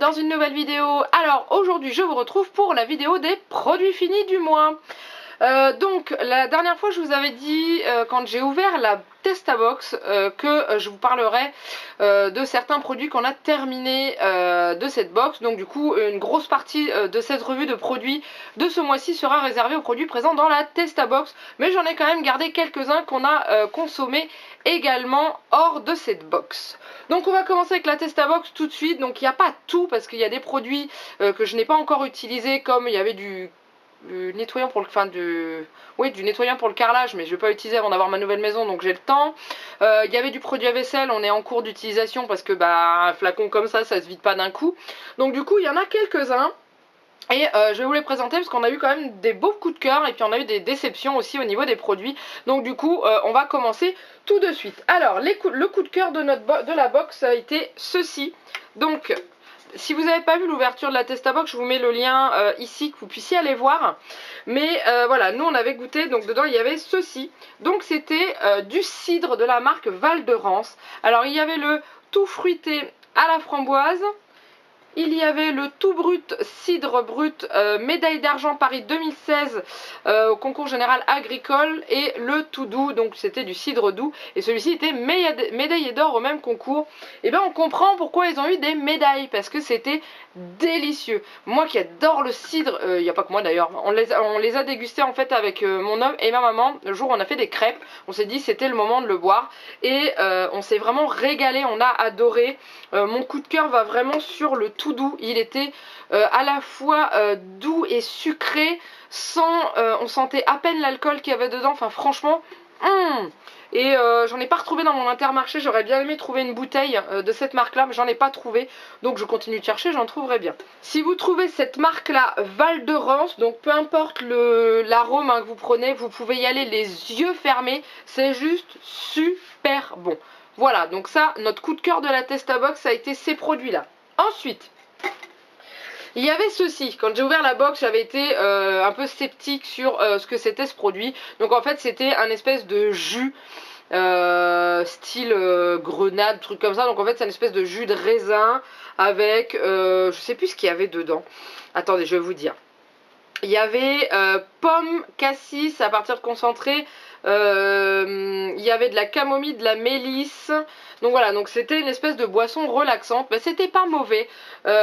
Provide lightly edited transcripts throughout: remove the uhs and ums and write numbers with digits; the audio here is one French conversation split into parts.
dans une nouvelle vidéo. Alors aujourd'hui je vous retrouve pour la vidéo des produits finis du mois. Donc la dernière fois je vous avais dit quand j'ai ouvert la Testabox que je vous parlerai de certains produits qu'on a terminés de cette box. Donc du coup une grosse partie de cette revue de produits de ce mois-ci sera réservée aux produits présents dans la Testabox. Mais j'en ai quand même gardé quelques-uns qu'on a consommés également hors de cette box. Donc on va commencer avec la Testabox tout de suite. Donc il n'y a pas tout parce qu'il y a des produits que je n'ai pas encore utilisés, comme il y avait du nettoyant pour le du nettoyant pour le carrelage, mais je vais pas utiliser avant d'avoir ma nouvelle maison, donc j'ai le temps. Il y avait du produit à vaisselle, on est en cours d'utilisation parce que un flacon comme ça se vide pas d'un coup. Donc du coup il y en a quelques-uns. Et je vais vous les présenter parce qu'on a eu quand même des beaux coups de cœur et puis on a eu des déceptions aussi au niveau des produits. Donc du coup on va commencer tout de suite. Alors le coup de cœur de la box a été ceci. Donc si vous n'avez pas vu l'ouverture de la Testabox, je vous mets le lien ici, que vous puissiez aller voir. Mais voilà, nous on avait goûté, donc dedans il y avait ceci. Donc c'était du cidre de la marque Val de Rance. Alors il y avait le tout fruité à la framboise. Il y avait le tout brut, cidre brut, médaille d'argent Paris 2016 au concours général agricole, et le tout doux, donc c'était du cidre doux, et celui-ci était médaillé d'or au même concours. Et bien on comprend pourquoi ils ont eu des médailles, parce que c'était délicieux. Moi qui adore le cidre, il n'y a pas que moi d'ailleurs, on les a dégustés en fait avec mon homme et ma maman. Le jour où on a fait des crêpes, on s'est dit c'était le moment de le boire, et on s'est vraiment régalé, on a adoré. Mon coup de cœur va vraiment sur le tout doux. Il était à la fois doux et sucré, sans on sentait à peine l'alcool qu'il y avait dedans. Enfin franchement, et j'en ai pas retrouvé dans mon Intermarché. J'aurais bien aimé trouver une bouteille de cette marque là, mais j'en ai pas trouvé, donc je continue de chercher, j'en trouverai bien. Si vous trouvez cette marque là, Val de Rance, donc peu importe l'arôme que vous prenez, vous pouvez y aller les yeux fermés, c'est juste super bon. Voilà, donc ça, notre coup de cœur de la Testabox, ça a été ces produits-là. Ensuite, il y avait ceci. Quand j'ai ouvert la box, j'avais été un peu sceptique sur ce que c'était ce produit. Donc en fait, c'était un espèce de jus style grenade, truc comme ça. Donc en fait, c'est une espèce de jus de raisin avec, je sais plus ce qu'il y avait dedans. Attendez, je vais vous dire. Il y avait pomme, cassis à partir de concentré. Il y avait de la camomille, de la mélisse. Donc voilà, donc c'était une espèce de boisson relaxante. Mais c'était pas mauvais.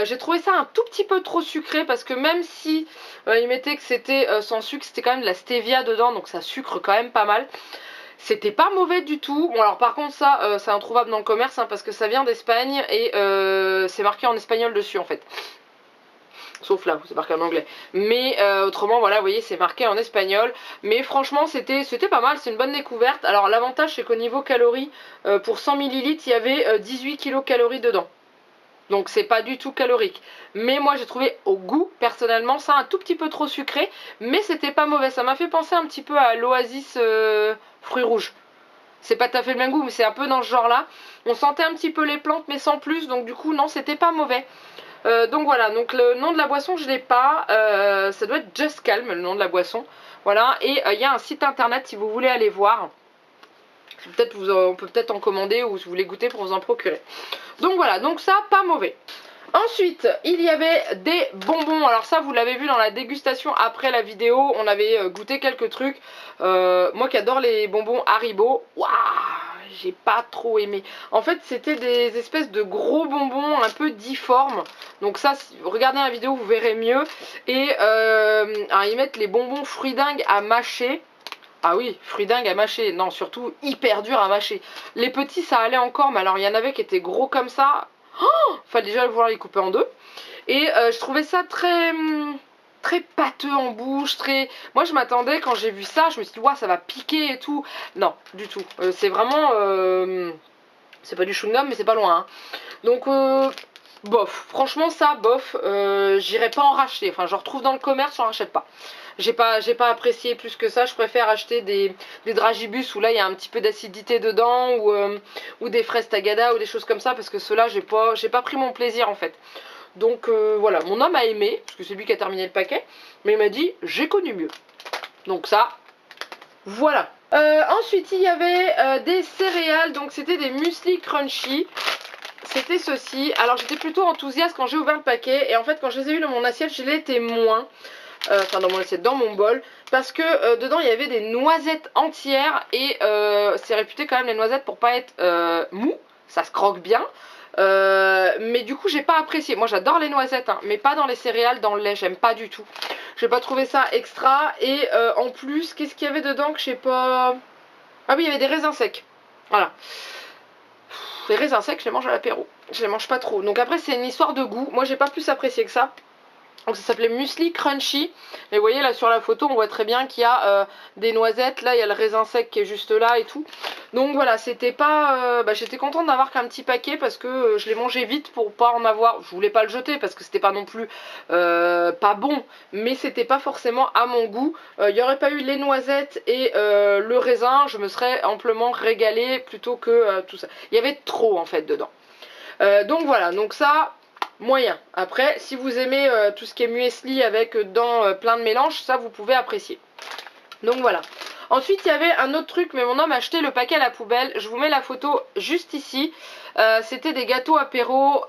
J'ai trouvé ça un tout petit peu trop sucré, parce que même si ils mettaient que c'était sans sucre, c'était quand même de la stevia dedans, donc ça sucre quand même pas mal. C'était pas mauvais du tout. Bon alors par contre ça c'est introuvable dans le commerce, parce que ça vient d'Espagne et c'est marqué en espagnol dessus en fait. Sauf là, c'est marqué en anglais. Mais autrement, voilà, vous voyez, c'est marqué en espagnol. Mais franchement, c'était pas mal, c'est une bonne découverte. Alors l'avantage, c'est qu'au niveau calories, pour 100 ml, il y avait 18 kcal dedans. Donc c'est pas du tout calorique. Mais moi, j'ai trouvé au goût, personnellement, ça un tout petit peu trop sucré. Mais c'était pas mauvais. Ça m'a fait penser un petit peu à l'Oasis fruits rouges. C'est pas tout à fait le même goût, mais c'est un peu dans ce genre-là. On sentait un petit peu les plantes, mais sans plus. Donc du coup, non, c'était pas mauvais. Donc voilà, donc le nom de la boisson je l'ai pas, ça doit être Just Calm le nom de la boisson, voilà, et il y a un site internet si vous voulez aller voir, on peut peut-être en commander, ou si vous voulez goûter pour vous en procurer. Donc voilà, donc ça pas mauvais. Ensuite, il y avait des bonbons. Alors ça, vous l'avez vu dans la dégustation après la vidéo, on avait goûté quelques trucs. Moi qui adore les bonbons Haribo, waouh, j'ai pas trop aimé. En fait, c'était des espèces de gros bonbons un peu difformes. Donc ça, si vous regardez la vidéo, vous verrez mieux. Et alors, ils mettent les bonbons fruits dingues à mâcher. Ah oui, fruits dingues à mâcher. Non, surtout hyper dur à mâcher. Les petits, ça allait encore, mais alors il y en avait qui étaient gros comme ça. Fallait déjà vouloir les couper en deux. Et je trouvais ça très pâteux en bouche, très... Moi je m'attendais, quand j'ai vu ça, je me suis dit, ouais, ça va piquer et tout. Non, du tout. C'est vraiment... c'est pas du chewing-gum, mais c'est pas loin. Hein. Donc, bof. Franchement, ça, bof. J'irai pas en racheter. Enfin, je retrouve dans le commerce, j'en rachète pas. J'ai pas apprécié plus que ça. Je préfère acheter des dragibus où là il y a un petit peu d'acidité dedans, ou des fraises tagada ou des choses comme ça, parce que ceux-là j'ai pas pris mon plaisir en fait. Donc voilà, mon homme a aimé, parce que c'est lui qui a terminé le paquet, mais il m'a dit j'ai connu mieux. Donc ça, voilà. Ensuite il y avait des céréales, donc c'était des muesli crunchy. c'était ceci. Alors j'étais plutôt enthousiaste quand j'ai ouvert le paquet. Et en fait quand je les ai eu dans mon assiette, je l'étais moins. Enfin dans mon assiette, dans mon bol. Parce que dedans il y avait des noisettes entières. Et c'est réputé quand même les noisettes pour pas être mou. Ça se croque bien. Mais du coup j'ai pas apprécié. Moi j'adore les noisettes hein, mais pas dans les céréales, dans le lait, j'aime pas du tout. J'ai pas trouvé ça extra. Et en plus qu'est-ce qu'il y avait dedans que je sais pas. Ah oui, il y avait des raisins secs. Voilà. Les raisins secs je les mange à l'apéro. Je les mange pas trop. Donc après c'est une histoire de goût. Moi j'ai pas plus apprécié que ça. Donc ça s'appelait Muesli Crunchy. Mais vous voyez là sur la photo on voit très bien qu'il y a des noisettes. Là il y a le raisin sec qui est juste là et tout. Donc voilà, c'était pas... j'étais contente d'avoir qu'un petit paquet parce que je l'ai mangé vite pour pas en avoir... Je voulais pas le jeter parce que c'était pas non plus pas bon. Mais c'était pas forcément à mon goût. Il n'y aurait pas eu les noisettes et le raisin. Je me serais amplement régalée plutôt que tout ça. Il y avait trop en fait dedans. Donc voilà, donc ça... moyen. Après, si vous aimez tout ce qui est muesli avec dedans plein de mélanges, ça vous pouvez apprécier. Donc voilà. Ensuite, il y avait un autre truc, mais mon homme a acheté le paquet à la poubelle. Je vous mets la photo juste ici. C'était des gâteaux apéro,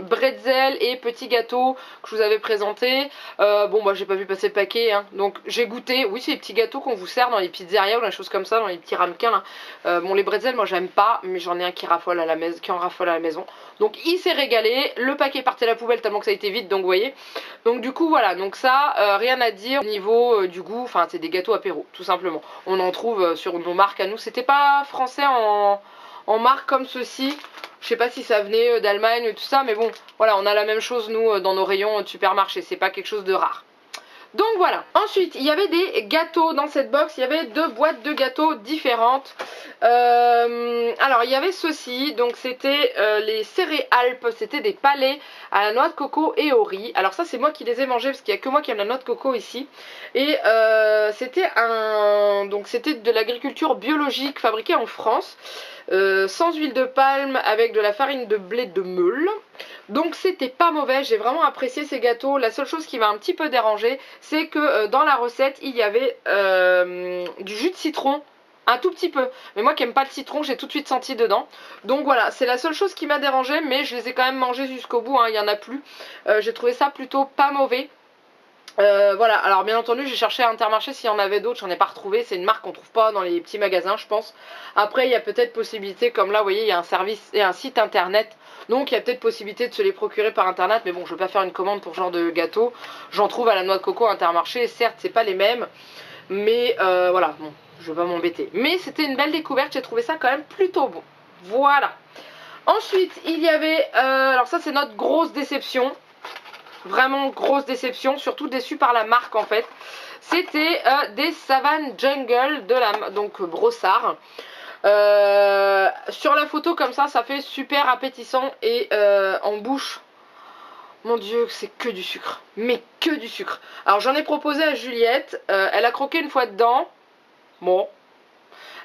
bretzel et petits gâteaux que je vous avais présentés. Bon, moi, j'ai pas vu passer le paquet, hein. Donc, j'ai goûté. Oui, c'est des petits gâteaux qu'on vous sert dans les pizzerias ou des choses comme ça, dans les petits ramequins, là. Bon, les bretzels, moi, j'aime pas, mais j'en ai un qui raffole à la maison, qui en raffole à la maison. Donc, il s'est régalé. Le paquet partait à la poubelle tellement que ça a été vite, donc, vous voyez. Donc, du coup, voilà. Donc, ça, rien à dire au niveau du goût. Enfin, c'est des gâteaux apéro, tout simplement. On en trouve sur nos marques à nous. C'était pas français en marque comme ceci. Je sais pas si ça venait d'Allemagne ou tout ça, mais bon, voilà, on a la même chose nous dans nos rayons de supermarché. C'est pas quelque chose de rare. Donc voilà. Ensuite, il y avait des gâteaux dans cette box. Il y avait 2 boîtes de gâteaux différentes. Alors, il y avait ceci. Donc, c'était les céréales. C'était des palets à la noix de coco et au riz. Alors ça, c'est moi qui les ai mangés parce qu'il n'y a que moi qui aime la noix de coco ici. Et c'était c'était de l'agriculture biologique fabriquée en France. Sans huile de palme, avec de la farine de blé de meule. Donc c'était pas mauvais, j'ai vraiment apprécié ces gâteaux. La seule chose qui m'a un petit peu dérangé, c'est que dans la recette il y avait du jus de citron, un tout petit peu. Mais moi qui aime pas le citron, j'ai tout de suite senti dedans. Donc voilà, c'est la seule chose qui m'a dérangé, mais je les ai quand même mangés jusqu'au bout, hein, il y en a plus. J'ai trouvé ça plutôt pas mauvais. Voilà, alors bien entendu j'ai cherché à Intermarché s'il y en avait d'autres, j'en ai pas retrouvé, c'est une marque qu'on trouve pas dans les petits magasins je pense. Après il y a peut-être possibilité, comme là vous voyez il y a un service et un site internet, donc il y a peut-être possibilité de se les procurer par internet, mais bon je veux pas faire une commande pour ce genre de gâteau. J'en trouve à la noix de coco à Intermarché, certes c'est pas les mêmes, mais voilà, bon je veux pas m'embêter. Mais c'était une belle découverte, j'ai trouvé ça quand même plutôt bon. Voilà. Ensuite il y avait, alors ça c'est notre grosse déception. Vraiment grosse déception, surtout déçue par la marque en fait. C'était des Savane Jungle de la donc Brossard. Sur la photo comme ça fait super appétissant et en bouche, mon dieu, c'est que du sucre. Mais que du sucre. Alors j'en ai proposé à Juliette, elle a croqué une fois dedans. Bon.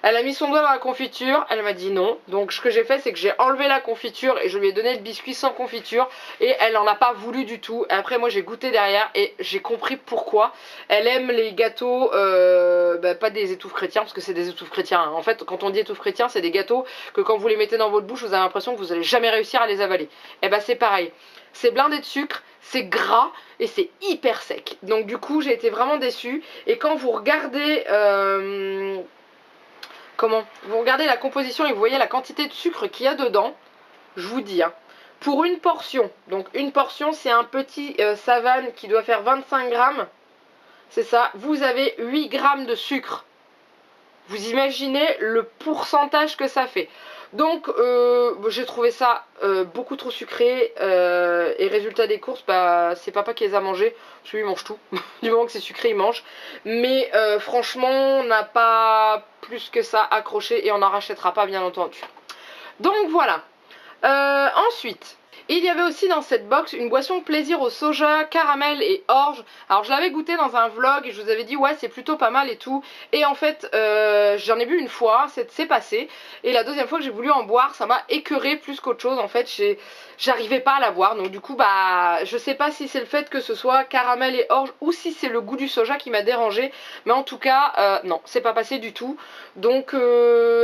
Elle a mis son doigt dans la confiture, elle m'a dit non. Donc ce que j'ai fait, c'est que j'ai enlevé la confiture et je lui ai donné le biscuit sans confiture. Et elle n'en a pas voulu du tout. Et après moi j'ai goûté derrière et j'ai compris pourquoi. Elle aime les gâteaux, pas des étouffes chrétiens, parce que c'est des étouffes chrétiens, hein. En fait quand on dit étouffes chrétiens, c'est des gâteaux que quand vous les mettez dans votre bouche, vous avez l'impression que vous n'allez jamais réussir à les avaler. Et bah c'est pareil. C'est blindé de sucre, c'est gras et c'est hyper sec. Donc du coup j'ai été vraiment déçue. Et quand vous regardez... comment vous regardez la composition et vous voyez la quantité de sucre qu'il y a dedans, je vous dis, hein, pour une portion, donc une portion c'est un petit Savane qui doit faire 25 grammes, c'est ça, vous avez 8 grammes de sucre. Vous imaginez le pourcentage que ça fait. Donc j'ai trouvé ça beaucoup trop sucré et résultat des courses, c'est papa qui les a mangés, parce que lui il mange tout, du moment que c'est sucré il mange. Mais franchement on n'a pas plus que ça accroché et on n'en rachètera pas bien entendu. Donc voilà. Ensuite Et il y avait aussi dans cette box une boisson plaisir au soja, caramel et orge. Alors je l'avais goûté dans un vlog et je vous avais dit ouais c'est plutôt pas mal et tout. Et en fait j'en ai bu une fois, c'est passé. Et la deuxième fois que j'ai voulu en boire, ça m'a écœuré plus qu'autre chose. En fait j'arrivais pas à la boire. Donc du coup bah je sais pas si c'est le fait que ce soit caramel et orge ou si c'est le goût du soja qui m'a dérangé. Mais en tout cas non, c'est pas passé du tout. Donc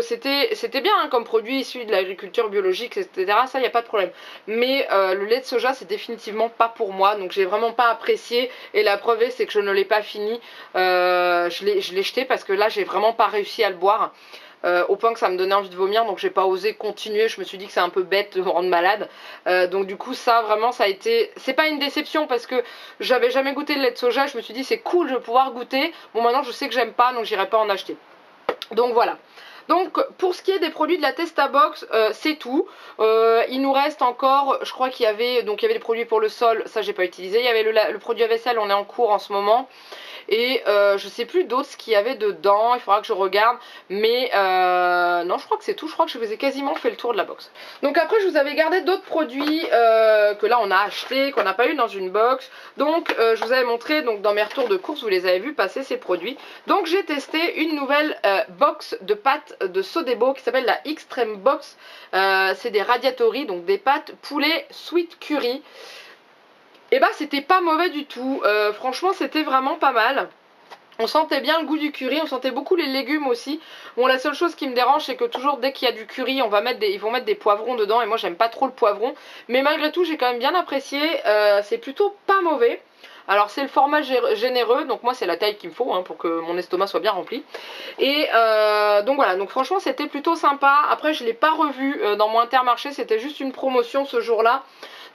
c'était bien hein, comme produit issu de l'agriculture biologique, etc. Ça y a pas de problème. Mais le lait de soja c'est définitivement pas pour moi, donc j'ai vraiment pas apprécié et la preuve c'est que je ne l'ai pas fini, je l'ai jeté parce que là j'ai vraiment pas réussi à le boire. Au point que ça me donnait envie de vomir, donc j'ai pas osé continuer. Je me suis dit que c'est un peu bête de me rendre malade, donc du coup ça vraiment ça a été, c'est pas une déception parce que j'avais jamais goûté le lait de soja. Je me suis dit c'est cool, je vais pouvoir goûter. Bon maintenant je sais que j'aime pas, donc j'irai pas en acheter. Donc voilà. Donc pour ce qui est des produits de la Testabox, c'est tout. Il nous reste encore, je crois qu'il y avait, donc il y avait les produits pour le sol, ça j'ai pas utilisé. Il y avait le produit à vaisselle, on est en cours en ce moment. Et je sais plus d'autres ce qu'il y avait dedans, il faudra que je regarde. Mais non, je crois que c'est tout. Je crois que je vous ai quasiment fait le tour de la box. Donc après, je vous avais gardé d'autres produits que là on a acheté, qu'on n'a pas eu dans une box. Donc je vous avais montré, donc dans mes retours de course, vous les avez vus passer ces produits. Donc j'ai testé une nouvelle box de pâtes de Sodebo qui s'appelle la Extreme Box. C'est des radiatori, donc des pâtes poulet sweet curry. Et bah c'était pas mauvais du tout, franchement c'était vraiment pas mal. On sentait bien le goût du curry, on sentait beaucoup les légumes aussi. Bon la seule chose qui me dérange c'est que toujours dès qu'il y a du curry ils vont mettre des poivrons dedans et moi j'aime pas trop le poivron. Mais malgré tout j'ai quand même bien apprécié, c'est plutôt pas mauvais. Alors c'est le format généreux, donc moi c'est la taille qu'il me faut hein, pour que mon estomac soit bien rempli. Et donc voilà, donc franchement c'était plutôt sympa. Après je l'ai pas revu dans mon Intermarché, c'était juste une promotion ce jour-là.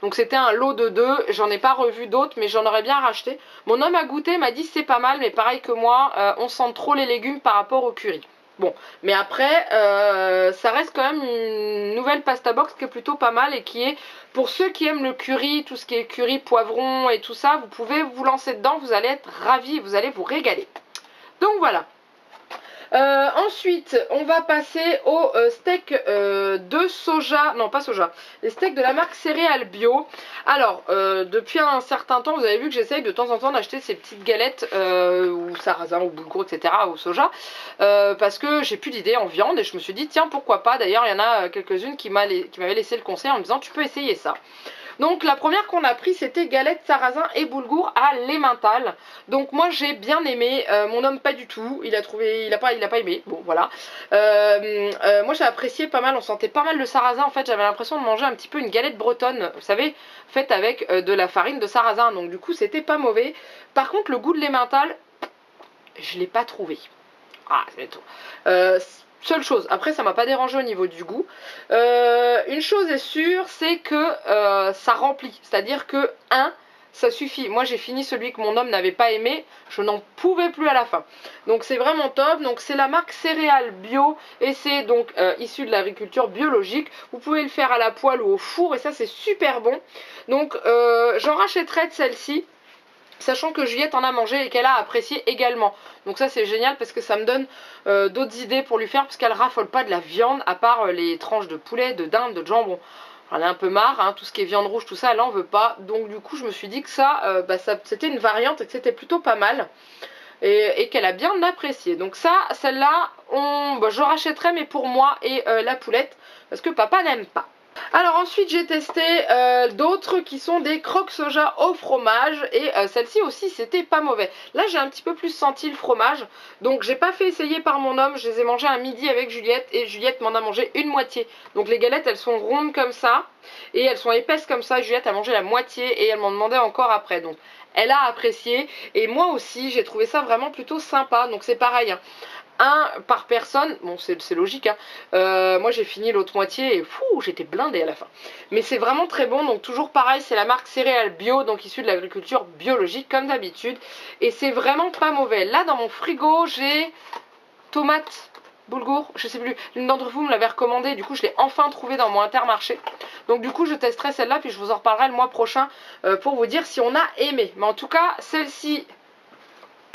Donc c'était un lot de 2, j'en ai pas revu d'autres mais j'en aurais bien racheté. Mon homme a goûté, m'a dit c'est pas mal mais pareil que moi, on sent trop les légumes par rapport au curry. Bon, mais après, ça reste quand même une nouvelle pasta box qui est plutôt pas mal et qui est, pour ceux qui aiment le curry, tout ce qui est curry, poivron et tout ça, vous pouvez vous lancer dedans, vous allez être ravis, vous allez vous régaler. Donc voilà. Ensuite, on va passer au steak de soja, non pas soja, les steaks de la marque Céréales Bio. Alors, depuis un certain temps, vous avez vu que j'essaye de temps en temps d'acheter ces petites galettes ou sarrasin ou boulgour, etc. au soja, parce que j'ai plus d'idées en viande et je me suis dit tiens pourquoi pas. D'ailleurs, il y en a quelques-unes qui m'avaient laissé le conseil en me disant tu peux essayer ça. Donc la première qu'on a pris c'était galette sarrasin et boulgour à l'emmental. Donc moi j'ai bien aimé, mon homme pas du tout, il a pas aimé, bon voilà. Moi j'ai apprécié pas mal, on sentait pas mal le sarrasin, en fait j'avais l'impression de manger un petit peu une galette bretonne, vous savez, faite avec de la farine de sarrasin, donc du coup c'était pas mauvais. Par contre le goût de l'emmental, je l'ai pas trouvé. Ah c'est tout. Seule chose, après ça m'a pas dérangé au niveau du goût. Une chose est sûre, c'est que ça remplit. C'est-à-dire que, ça suffit. Moi j'ai fini celui que mon homme n'avait pas aimé, je n'en pouvais plus à la fin. Donc c'est vraiment top. Donc c'est la marque Céréales Bio et c'est donc issu de l'agriculture biologique. Vous pouvez le faire à la poêle ou au four et ça c'est super bon. Donc j'en rachèterai de celle-ci, sachant que Juliette en a mangé et qu'elle a apprécié également. Donc ça c'est génial parce que ça me donne d'autres idées pour lui faire, parce qu'elle raffole pas de la viande à part les tranches de poulet, de dinde, de jambon. Elle a un peu marre, hein, tout ce qui est viande rouge, tout ça, elle en veut pas. Donc du coup je me suis dit que ça c'était une variante et que c'était plutôt pas mal. Et qu'elle a bien apprécié. Donc ça, celle-là, je rachèterai mais pour moi et la poulette, parce que papa n'aime pas. Alors ensuite j'ai testé d'autres qui sont des croques soja au fromage et celle-ci aussi c'était pas mauvais. Là j'ai un petit peu plus senti le fromage, donc j'ai pas fait essayer par mon homme, je les ai mangés à midi avec Juliette et Juliette m'en a mangé une moitié. Donc les galettes elles sont rondes comme ça et elles sont épaisses comme ça, Juliette a mangé la moitié et elle m'en demandait encore après. Donc elle a apprécié et moi aussi j'ai trouvé ça vraiment plutôt sympa, donc c'est pareil hein. Un par personne, bon c'est logique hein. Moi j'ai fini l'autre moitié et fou, j'étais blindée à la fin. Mais c'est vraiment très bon, donc toujours pareil, c'est la marque Céréales Bio, donc issue de l'agriculture biologique comme d'habitude. Et c'est vraiment pas mauvais. Là dans mon frigo j'ai tomates, boulgour, je sais plus, l'une d'entre vous me l'avait recommandé, du coup je l'ai enfin trouvé dans mon Intermarché. Donc du coup je testerai celle-là, puis je vous en reparlerai le mois prochain pour vous dire si on a aimé. Mais en tout cas celle-ci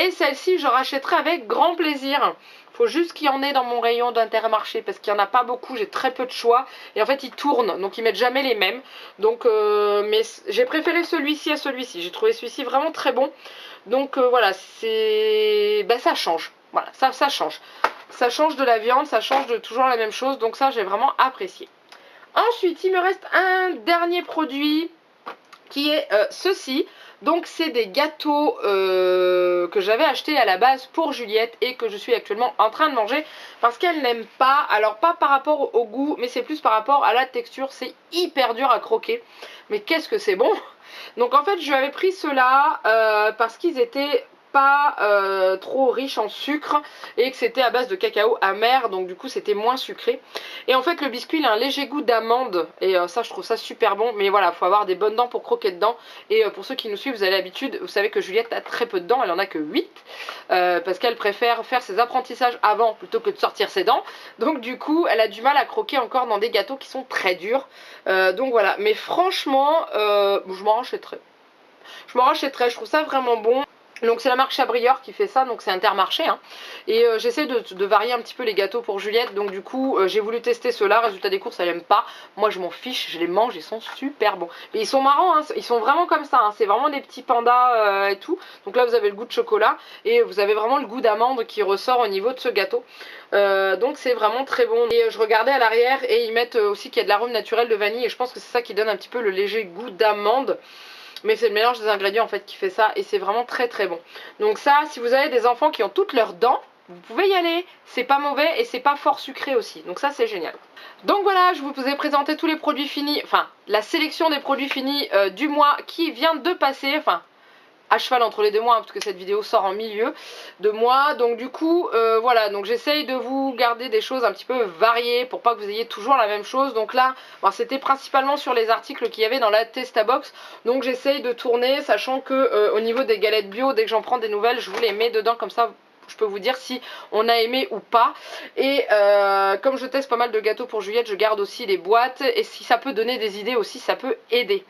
et celle-ci je rachèterai avec grand plaisir. faut juste qu'il y en ait dans mon rayon d'Intermarché parce qu'il n'y en a pas beaucoup, j'ai très peu de choix. Et en fait ils tournent, donc ils mettent jamais les mêmes. Donc mais j'ai préféré celui-ci à celui-ci, j'ai trouvé celui-ci vraiment très bon. Donc voilà, c'est... Ben, ça change, voilà, ça change. Ça change de la viande, ça change de toujours la même chose, donc ça j'ai vraiment apprécié. Ensuite, il me reste un dernier produit qui est ceci. Donc c'est des gâteaux que j'avais achetés à la base pour Juliette et que je suis actuellement en train de manger parce qu'elle n'aime pas. Alors pas par rapport au goût, mais c'est plus par rapport à la texture. C'est hyper dur à croquer, mais qu'est-ce que c'est bon. Donc en fait je lui avais pris ceux-là parce qu'ils étaient pas trop riches en sucre et que c'était à base de cacao amer, donc du coup c'était moins sucré. Et en fait le biscuit il a un léger goût d'amande et ça je trouve ça super bon, mais voilà, faut avoir des bonnes dents pour croquer dedans. Et pour ceux qui nous suivent, vous avez l'habitude, vous savez que Juliette a très peu de dents, elle en a que 8 parce qu'elle préfère faire ses apprentissages avant plutôt que de sortir ses dents. Donc du coup elle a du mal à croquer encore dans des gâteaux qui sont très durs. Donc voilà, mais franchement je m'en rachèterai. Je trouve ça vraiment bon. Donc c'est la marque Chabrior qui fait ça, donc c'est Intermarché hein. Et j'essaie de varier un petit peu les gâteaux pour Juliette. Donc du coup j'ai voulu tester ceux-là. Résultat des courses, elle aime pas. Moi je m'en fiche, je les mange, ils sont super bons. Mais ils sont marrants hein, ils sont vraiment comme ça hein. C'est vraiment des petits pandas et tout. Donc là vous avez le goût de chocolat et vous avez vraiment le goût d'amande qui ressort au niveau de ce gâteau. Donc c'est vraiment très bon. Et je regardais à l'arrière et ils mettent aussi qu'il y a de l'arôme naturel de vanille. Et je pense que c'est ça qui donne un petit peu le léger goût d'amande. Mais c'est le mélange des ingrédients en fait qui fait ça et c'est vraiment très très bon. Donc ça, si vous avez des enfants qui ont toutes leurs dents, vous pouvez y aller. C'est pas mauvais et c'est pas fort sucré aussi. Donc ça c'est génial. Donc voilà, je vous ai présenté tous les produits finis, enfin la sélection des produits finis du mois qui vient de passer, enfin à cheval entre les 2 mois, hein, parce que cette vidéo sort en milieu de mois. Donc du coup, voilà, donc j'essaye de vous garder des choses un petit peu variées pour pas que vous ayez toujours la même chose. Donc là, bon, c'était principalement sur les articles qu'il y avait dans la Testabox. Donc j'essaye de tourner, sachant que au niveau des galettes bio, dès que j'en prends des nouvelles, je vous les mets dedans comme ça. Je peux vous dire si on a aimé ou pas. Et comme je teste pas mal de gâteaux pour Juliette, je garde aussi les boîtes. Et si ça peut donner des idées aussi, ça peut aider.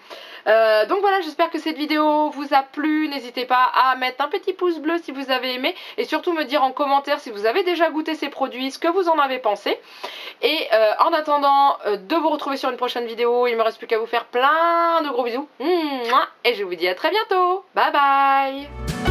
Donc voilà, j'espère que cette vidéo vous a plu. N'hésitez pas à mettre un petit pouce bleu si vous avez aimé. Et surtout me dire en commentaire si vous avez déjà goûté ces produits, ce que vous en avez pensé. Et en attendant de vous retrouver sur une prochaine vidéo, il ne me reste plus qu'à vous faire plein de gros bisous. Et je vous dis à très bientôt. Bye bye.